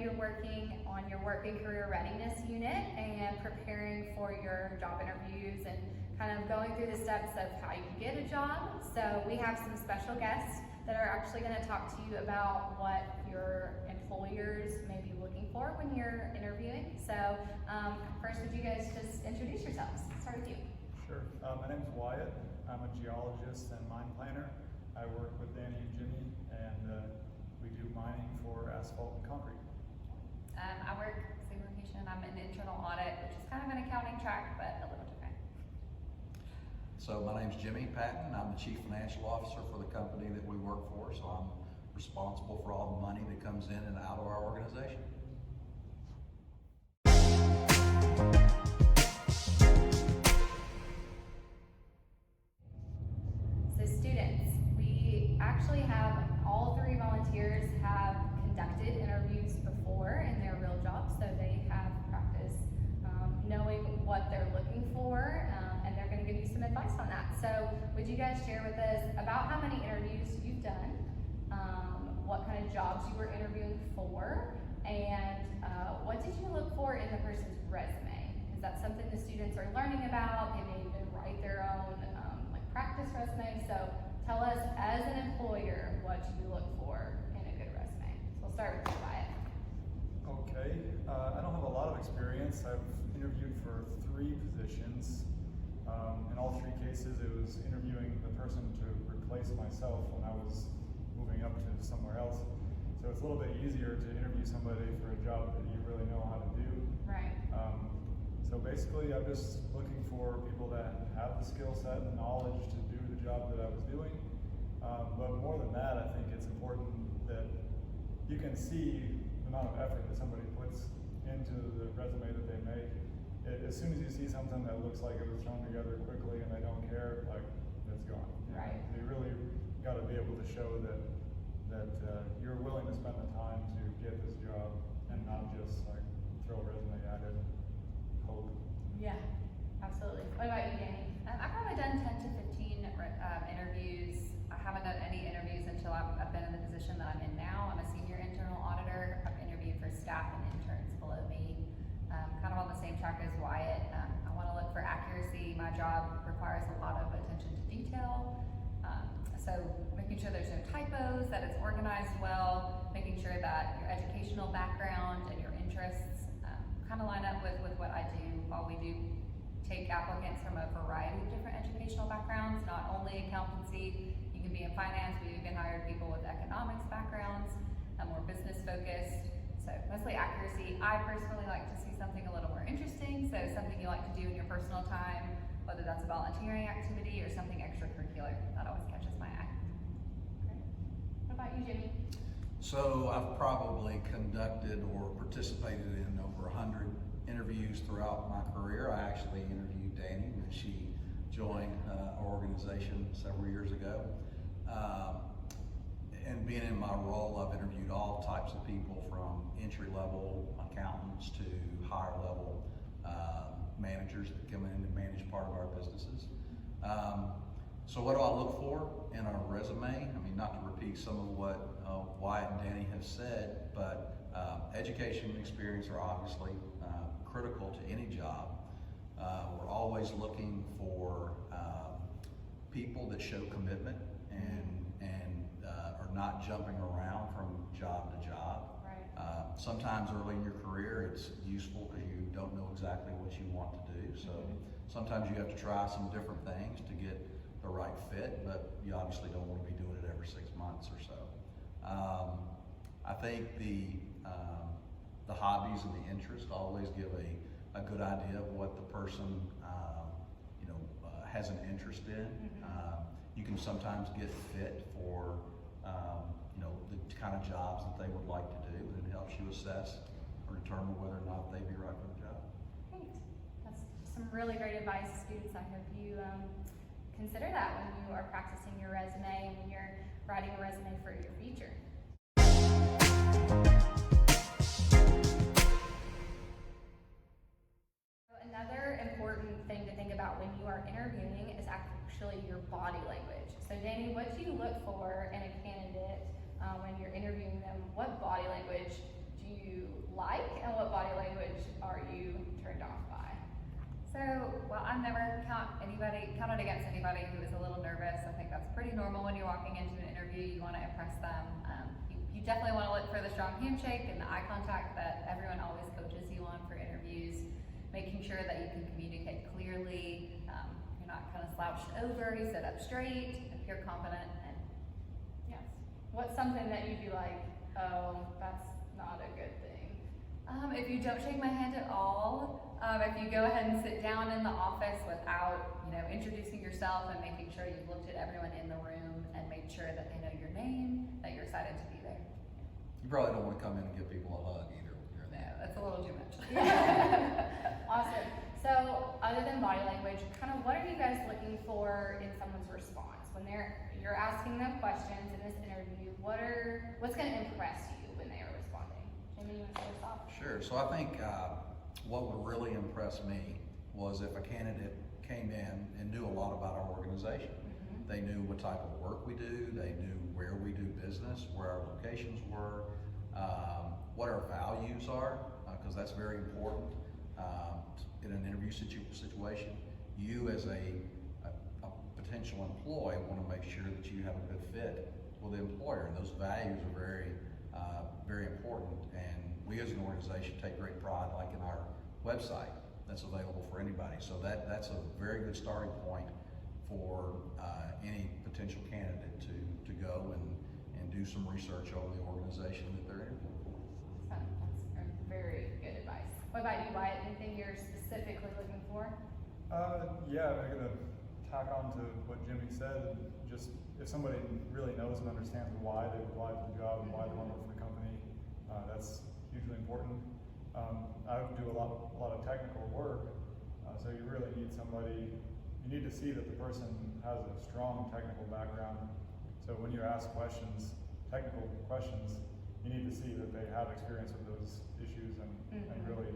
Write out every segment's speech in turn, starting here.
you're working on your work and career readiness unit and preparing for your job interviews and kind of going through the steps of how you get a job. So we have some special guests that are actually going to talk to you about what your employers may be looking for when you're interviewing. So first, would you guys just introduce yourselves? Start with you. Sure. My name is Wyatt. I'm a geologist and mine planner. I work with Danny and Jimmy, and we do mining for asphalt and concrete. I work same location. I'm in internal audit, which is kind of an accounting track, but a little different. So my name's Jimmy Patton. I'm the Chief Financial Officer for the company that we work for. So I'm responsible for all the money that comes in and out of our organization. So students, we actually have all three volunteers have conducted interviews before in their real jobs, so they have practice knowing what they're looking for, and they're going to give you some advice on that. So would you guys share with us about how many interviews you've done, what kind of jobs you were interviewing for, and what did you look for in the person's resume? Because that's something the students are learning about. They may even write their own practice resume. So tell us, as an employer, what you look for in a good resume. So we'll start with you, Wyatt. Okay. I don't have a lot of experience. I've interviewed for 3 positions. In all 3 cases, it was interviewing the person to replace myself when I was moving up to somewhere else. So it's a little bit easier to interview somebody for a job that you really know how to do. Right. So basically, I'm just looking for people that have the skill set and the knowledge to do the job that I was doing. But more than that, I think it's important that you can see the amount of effort that somebody puts into the resume that they make. As soon as you see something that looks like it was thrown together quickly and they don't care, like, it's gone. Right. You really got to be able to show that you're willing to spend the time to get this job and not just like throw a resume at it and hope. Yeah, absolutely. What about you, Danny? I've probably done 10 to 15 interviews. I haven't done any interviews until I've been in the position that I'm in now. I'm a senior internal auditor. I've interviewed for staff and interns below me. Kind of on the same track as Wyatt. I want to look for accuracy. My job requires a lot of attention to detail. So making sure there's no typos, that it's organized well, making sure that your educational background and your interests kind of line up with what I do. While we do take applicants from a variety of different educational backgrounds, not only accountancy, you can be in finance, we even hired people with economics backgrounds, more business focused. So mostly accuracy. I personally like to see something a little more interesting, so something you like to do in your personal time, whether that's a volunteering activity or something extracurricular. That always catches my eye. Great. What about you, Jimmy? So I've probably conducted or participated in over 100 interviews throughout my career. I actually interviewed Danny when she joined our organization several years ago. And being in my role, I've interviewed all types of people from entry-level accountants to higher-level managers that come in and manage part of our businesses. So what do I look for in a resume? I mean, not to repeat some of what Wyatt and Danny have said, but education and experience are obviously critical to any job. We're always looking for people that show commitment and are not jumping around from job to job. Right. Sometimes early in your career, it's useful because you don't know exactly what you want to do. So sometimes you have to try some different things to get the right fit, but you obviously don't want to be doing it every 6 months or so. I think the hobbies and the interests always give a good idea of what the person has an interest in. You can sometimes get fit for the kind of jobs that they would like to do, and it helps you assess or determine whether or not they'd be right for the job. Great. That's some really great advice, students. I hope you consider that when you are practicing your resume and when you're writing a resume for your future. Another important thing to think about when you are interviewing is actually your body language. So Danny, what do you look for in a candidate when you're interviewing them? What body language do you are you turned off by? So, well, I've never counted against anybody who is a little nervous. I think that's pretty normal when you're walking into an interview. You want to impress them. You definitely want to look for the strong handshake and the eye contact that everyone always coaches you on for interviews. Making sure that you can communicate clearly. You're not kind of slouched over. You sit up straight, appear confident, and Yes. What's something that you'd be like, oh, that's not a good thing? if you don't shake my hand at all, if you go ahead and sit down in the office without, introducing yourself and making sure you've looked at everyone in the room and made sure that they know your name, that you're excited to be there. You probably don't want to come in and give people a hug either. When you're in No, there. that's a little too much. Awesome. So, other than body language, kind of what are you guys looking for in someone's response when you're asking them questions in this interview? What's going to impress you when they are responding? Jamie, you want to start us off? Sure. So I think what would really impress me was if a candidate came in and knew a lot about our organization. Mm-hmm. They knew what type of work we do. They knew where we do business, where our locations were, what our values are, because that's very important in an interview situation. You as a potential employee want to make sure that you have a good fit with the employer, and those values are very important. And we as an organization take great pride, like in our website that's available for anybody. So that's a very good starting point for any potential candidate to go and do some research on the organization that they're interviewing for. That's very good advice. What about you, Wyatt? Anything you're specifically looking for? Yeah, I'm gonna tack on to what Jimmy said. Just if somebody really knows and understands why they applied for the job and why they want to work for the company, that's hugely important. I do a lot of technical work, so you really need somebody. You need to see that the person has a strong technical background. So when you ask questions, technical questions, you need to see that they have experience with those issues and really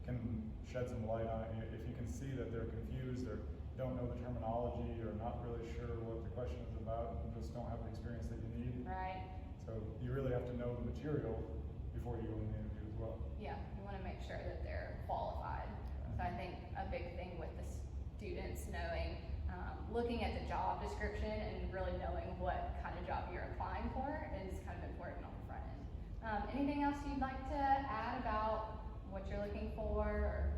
can shed some light on it. If you can see that they're confused or don't know the terminology or not really sure what the question is about and just don't have the experience that you need. Right. So you really have to know the material before you go in the interview as well. Yeah, you want to make sure that they're qualified. So I think a big thing with the students knowing, looking at the job description and really knowing what kind of job you're applying for is kind of important on the front end. Anything else you'd like to add about what you're looking for? Or?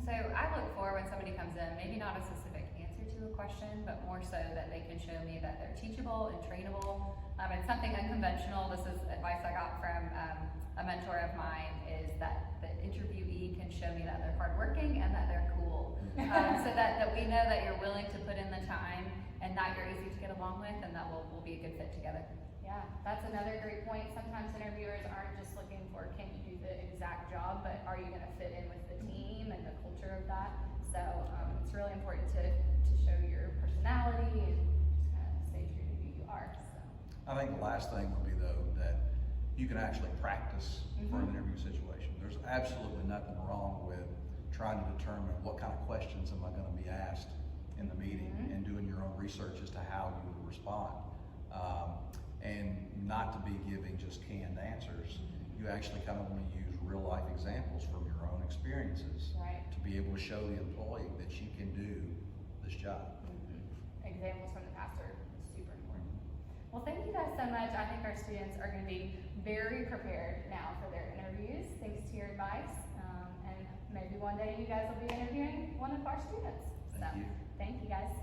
So I look for when somebody comes in, maybe not a specific answer to a question, but more so that they can show me that they're teachable and trainable. It's something unconventional. This is advice I got from a mentor of mine, is that the interviewee can show me that they're hardworking and that they're cool. So that we know that you're willing to put in the time and that you're easy to get along with, and that we'll be a good fit together. Yeah, that's another great point. Sometimes interviewers aren't just looking for, can you do the exact job, but are you going to fit in with the team and the culture of that? So it's really important to show your personality and just kind of stay true to who you are. So. I think the last thing would be though that you can actually practice for an interview situation. There's absolutely nothing wrong with trying to determine what kind of questions am I going to be asked in the meeting and doing your own research as to how you would respond. And not to be giving just canned answers. You actually kind of want to use real life examples from your own experiences to be able to show the employee that you can do this job. Examples from the past are super important. Well, thank you guys so much. I think our students are going to be very prepared now for their interviews, thanks to your advice. And maybe one day you guys will be interviewing one of our students. Thank you. Thank you guys.